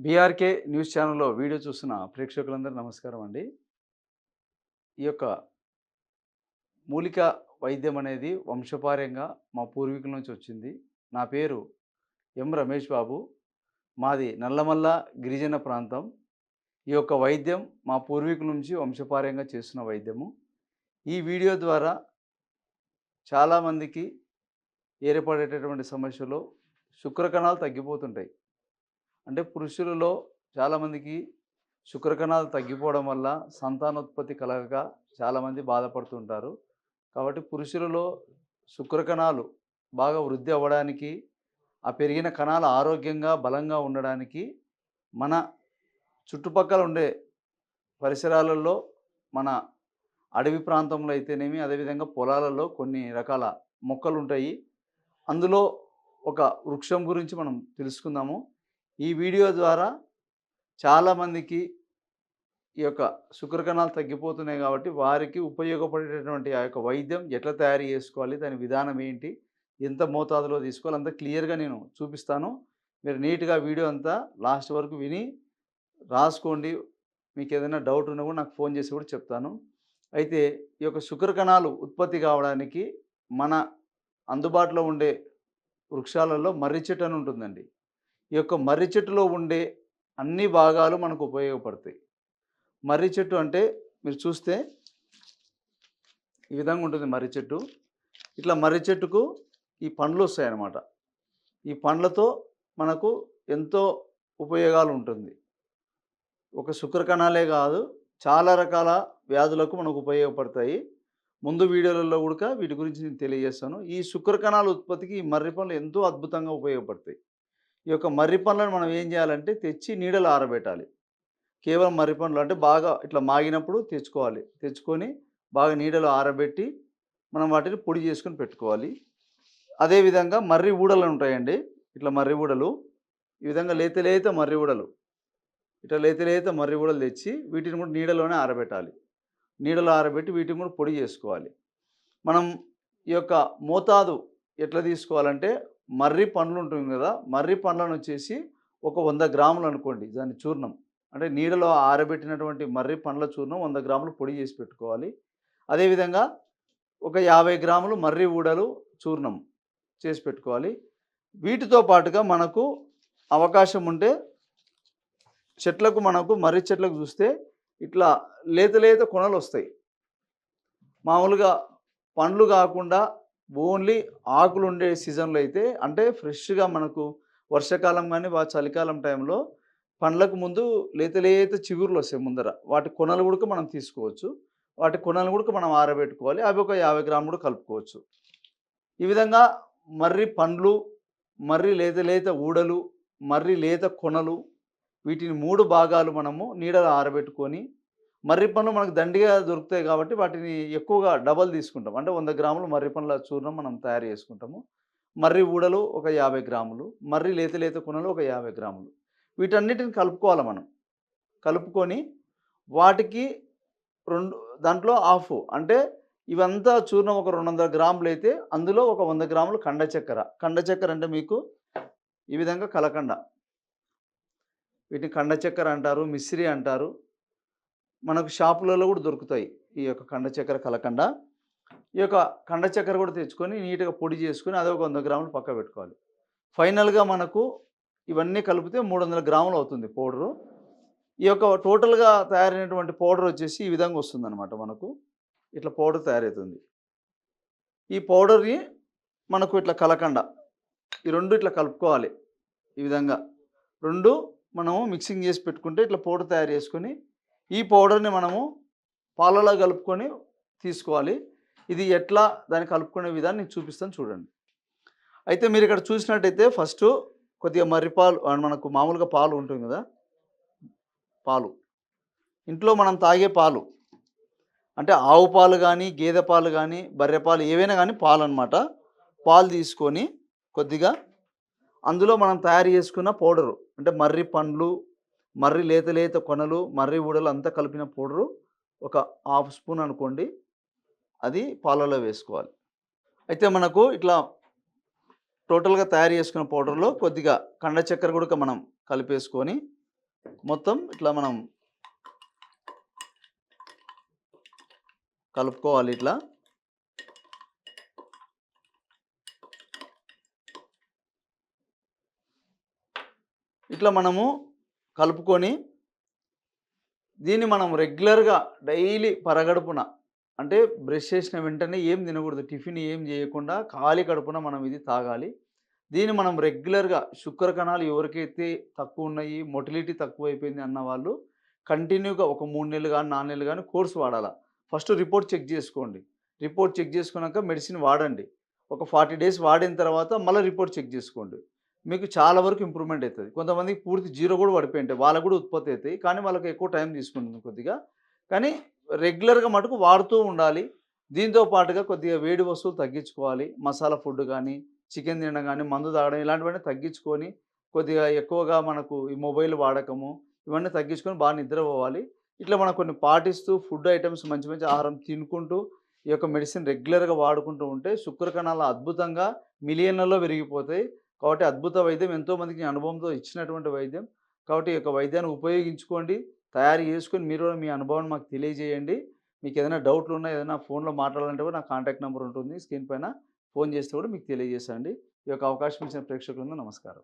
BRK news ఛానల్‌లో video చూస్తున్న ప్రేక్షకులందరూ నమస్కారం అండి. ఈ యొక్క మూలిక వైద్యం అనేది వంశపార్యంగా మా పూర్వీకుల నుంచి వచ్చింది. నా పేరు రమేష్ బాబు. మాది నల్లమల్ల గిరిజన ప్రాంతం. ఈ యొక్క వైద్యం మా పూర్వీకుల నుంచి వంశపార్యంగా చేస్తున్న వైద్యము. ఈ వీడియో ద్వారా చాలామందికి ఏర్పడేటటువంటి సమస్యలు శుక్రకణాలు తగ్గిపోతుంటాయి. అంటే పురుషులలో చాలామందికి శుక్రకణాలు తగ్గిపోవడం వల్ల సంతానోత్పత్తి కలగక చాలామంది బాధపడుతుంటారు. కాబట్టి పురుషులలో శుక్రకణాలు బాగా వృద్ధి అవ్వడానికి, ఆ పెరిగిన కణాలు ఆరోగ్యంగా, బలంగా ఉండడానికి మన చుట్టుపక్కల ఉండే పరిసరాలలో, మన అడవి ప్రాంతంలో అయితేనేమి, అదేవిధంగా పొలాలలో కొన్ని రకాల మొక్కలుంటాయి. అందులో ఒక వృక్షం గురించి మనం తెలుసుకుందాము. ఈ వీడియో ద్వారా చాలామందికి ఈ యొక్క శుక్రకణాలు తగ్గిపోతున్నాయి కాబట్టి వారికి ఉపయోగపడేటటువంటి ఆ యొక్క వైద్యం ఎట్లా తయారు చేసుకోవాలి, దాని విధానం ఏంటి, ఎంత మోతాదులో తీసుకోవాలి అంతా క్లియర్గా నేను చూపిస్తాను. మీరు నీట్గా వీడియో అంతా లాస్ట్ వరకు విని రాసుకోండి. మీకు ఏదైనా డౌట్ ఉన్నా కూడా నాకు ఫోన్ చేసి కూడా చెప్తాను. అయితే ఈ యొక్క శుక్రకణాలు ఉత్పత్తి కావడానికి మన అందుబాటులో ఉండే వృక్షాలలో మర్రి చెట్టు అని ఉంటుందండి. ఈ యొక్క మర్రి చెట్టులో ఉండే అన్ని భాగాలు మనకు ఉపయోగపడతాయి. మర్రి చెట్టు అంటే మీరు చూస్తే ఈ విధంగా ఉంటుంది మర్రి చెట్టు. ఇట్లా మర్రి చెట్టుకు ఈ పండ్లు వస్తాయన్నమాట. ఈ పండ్లతో మనకు ఎంతో ఉపయోగాలు ఉంటుంది. ఒక శుక్రకణాలే కాదు, చాలా రకాల వ్యాధులకు మనకు ఉపయోగపడతాయి. ముందు వీడియోలలో కూడా వీటి గురించి నేను తెలియజేస్తాను. ఈ శుక్రకణాల ఉత్పత్తికి ఈ మర్రి పండ్లు ఎంతో అద్భుతంగా ఉపయోగపడతాయి. ఈ యొక్క మర్రి పండ్లను మనం ఏం చేయాలంటే తెచ్చి నీడలో ఆరబెట్టాలి. కేవలం మర్రి పండ్లు అంటే బాగా ఇట్లా మాగినప్పుడు తెచ్చుకోవాలి. తెచ్చుకొని బాగా నీడలో ఆరబెట్టి మనం వాటిని పొడి చేసుకొని పెట్టుకోవాలి. అదేవిధంగా మర్రి ఊడలు ఉంటాయండి. ఇట్లా మర్రి ఊడలు, ఈ విధంగా లేత లేత మర్రి ఊడలు, ఇట్లా లేత లేత మర్రి ఊడలు తెచ్చి వీటిని కూడా నీడలోనే ఆరబెట్టాలి. నీడలో ఆరబెట్టి వీటిని కూడా పొడి చేసుకోవాలి. మనం ఈ యొక్క మోతాదు ఎట్లా తీసుకోవాలంటే, మర్రి పండ్లు ఉంటుంది కదా, మర్రి పండ్లను వచ్చేసి ఒక 100 గ్రాములు అనుకోండి దాని చూర్ణం. అంటే నీడలో ఆరబెట్టినటువంటి మర్రి పండ్ల చూర్ణం 100 గ్రాములు పొడి చేసి పెట్టుకోవాలి. అదేవిధంగా ఒక 50 గ్రాములు మర్రి ఊడలు చూర్ణం చేసి పెట్టుకోవాలి. వీటితో పాటుగా మనకు అవకాశం ఉంటే చెట్లకు, మనకు మర్రి చెట్లకు చూస్తే ఇట్లా లేత లేత కొనలు వస్తాయి. మామూలుగా పండ్లు కాకుండా ఓన్లీ ఆకులు ఉండే సీజన్లో అయితే, అంటే ఫ్రెష్గా మనకు వర్షాకాలం కానీ చలికాలం టైంలో పండ్లకు ముందు లేత లేత చిగుర్లు వస్తాయి ముందర. వాటి కొనలు కూడా మనం తీసుకోవచ్చు. వాటి కొనలు కూడా మనం ఆరబెట్టుకోవాలి. అవి ఒక 50 గ్రాములు కూడా కలుపుకోవచ్చు. ఈ విధంగా మర్రి పండ్లు, మర్రి లేత లేత ఊడలు, మర్రి లేత కొనలు, వీటిని 3 భాగాలు మనము నీడలో ఆరబెట్టుకొని, మర్రి పండ్లు మనకు దండిగా దొరుకుతాయి కాబట్టి వాటిని ఎక్కువగా డబల్ తీసుకుంటాం. అంటే 100 గ్రాములు మర్రి పండ్ల చూర్ణం మనం తయారు చేసుకుంటాము. మర్రి ఊడలు ఒక 50 గ్రాములు, మర్రి లేత లేత కొనలు ఒక 50 గ్రాములు. వీటన్నిటిని కలుపుకోవాలి మనం. కలుపుకొని వాటికి దాంట్లో హాఫ్ అంటే ఇవంతా చూర్ణం ఒక 200 గ్రాములైతే అందులో ఒక 100 గ్రాములు కండ చక్కెర. కండ చక్కెర అంటే మీకు ఈ విధంగా కలకండ. వీటిని కండ చక్కెర అంటారు, మిశ్రి అంటారు. మనకు షాపులలో కూడా దొరుకుతాయి ఈ యొక్క కండ చక్కెర, కలకండ. ఈ యొక్క కండ చక్కెర కూడా తెచ్చుకొని నీట్‌గా పొడి చేసుకొని అది ఒక 100 గ్రాములు పక్కకు పెట్టుకోవాలి. ఫైనల్‌గా మనకు ఇవన్నీ కలిపితే 300 గ్రాములు అవుతుంది పౌడరు. ఈ యొక్క టోటల్‌గా తయారైనటువంటి పౌడర్ వచ్చేసి ఈ విధంగా వస్తుందన్నమాట మనకు. ఇట్లా పౌడర్ తయారవుతుంది. ఈ పౌడర్‌ని మనకు ఇట్లా కలకండ ఈ 2 ఇట్లా కలుపుకోవాలి. ఈ విధంగా 2 మనము మిక్సింగ్ చేసి పెట్టుకుంటే ఇట్లా పౌడర్ తయారు చేసుకొని, ఈ పౌడర్‌ని మనము పాలలో కలుపుకొని తీసుకోవాలి. ఇది ఎట్లా దాన్ని కలుపుకునే విధానం నేను చూపిస్తాను చూడండి. అయితే మీరు ఇక్కడ చూసినట్టయితే ఫస్టు కొద్దిగా మర్రి పాలు, మనకు మామూలుగా పాలు ఉంటుంది కదా, పాలు ఇంట్లో మనం తాగే పాలు, అంటే ఆవు పాలు కానీ, గేదె పాలు కానీ, బర్రె పాలు ఏవైనా కానీ పాలన్నమాట. పాలు తీసుకొని కొద్దిగా అందులో మనం తయారు చేసుకున్న పౌడరు, అంటే మర్రి పండ్లు, మర్రి లేత లేత కొనలు, మర్రి ఊడలు అంతా కలిపిన పౌడరు ఒక హాఫ్ స్పూన్ అనుకోండి, అది పాలలో వేసుకోవాలి. అయితే మనకు ఇట్లా టోటల్‌గా తయారు చేసుకున్న పౌడర్‌లో కొద్దిగా కండ చక్కెర కూడా మనం కలిపేసుకొని మొత్తం ఇట్లా మనం కలుపుకోవాలి ఇట్లా. ఇట్లా మనము కలుపుకొని దీన్ని మనం రెగ్యులర్‌గా డైలీ పరగడుపున అంటే బ్రష్ చేసిన వెంటనే ఏం తినకూడదు. టిఫిన్ ఏం చేయకుండా ఖాళీ కడుపున మనం ఇది తాగాలి. దీన్ని మనం రెగ్యులర్‌గా శుక్ర కణాలు ఎవరికైతే తక్కువున్నాయి, మొటిలిటీ తక్కువైపోయింది అన్న వాళ్ళు కంటిన్యూగా ఒక 3 నెలలు గాని, 4 నెలలు గాని కోర్స్ వాడాల. ఫస్ట్ రిపోర్ట్ చెక్ జేసుకోండి. రిపోర్ట్ చెక్ జేసుకున్నాక మెడిసిన్ వాడండి. ఒక 40 డేస్ వాడిన తర్వాత మళ్ళా రిపోర్ట్ చెక్ జేసుకోండి. మీకు చాలా వరకు ఇంప్రూవ్‌మెంట్ అయితది. కొంతమందికి పూర్తి జీరో గూడా పడిపోయి ఉంటాయి. వాళ్ళకి గూడా ఉత్పత్తి అయితాయి. కానీ వాళ్ళకి ఎక్కువ టైం తీసుకుంటుంది కొద్దిగా. కానీ రెగ్యులర్‌గా మటుకు వాడుతూ ఉండాలి. దీంతో పాటుగా కొద్దిగా వేడి వస్తువులు తగ్గించుకోవాలి. మసాలా ఫుడ్ గానీ, చికెన్ తినడం గానీ, మందు తాగడం ఇలాంటివన్నీ తగ్గించుకొని, కొద్దిగా ఎక్కువగా మనకు ఈ మొబైల్ వాడకము, ఇవన్నీ తగ్గించుకొని బాగా నిద్రపోవాలి. ఇట్లా మనం కొన్ని పాటిస్తూ ఫుడ్ ఐటెమ్స్ మంచి మంచి ఆహారం తినుకుంటూ, ఈ యొక్క మెడిసిన్ రెగ్యులర్‌గా వాడుకుంటూ ఉంటే శుక్ర కణాలు అద్భుతంగా మిలియన్‌లలో పెరిగిపోతాయి. కాబట్టి అద్భుత వైద్యం ఎంతోమందికి అనుభవంతో ఇచ్చినటువంటి వైద్యం. కాబట్టి ఈ యొక్క వైద్యాన్ని ఉపయోగించుకోండి. తయారు చేసుకొని మీరు కూడా మీ అనుభవాన్ని మాకు తెలియజేయండి. మీకేదైనా డౌట్లున్నా, ఏదైనా ఫోన్‌లో మాట్లాడాలంటే కూడా నా కాంటాక్ట్ నంబర్ ఉంటుంది స్క్రీన్ పైన. ఫోన్ చేస్తే కూడా మీకు తెలియజేస్తా అండి. ఈ యొక్క అవకాశం ఇచ్చిన ప్రేక్షకులందరికీ నమస్కారం.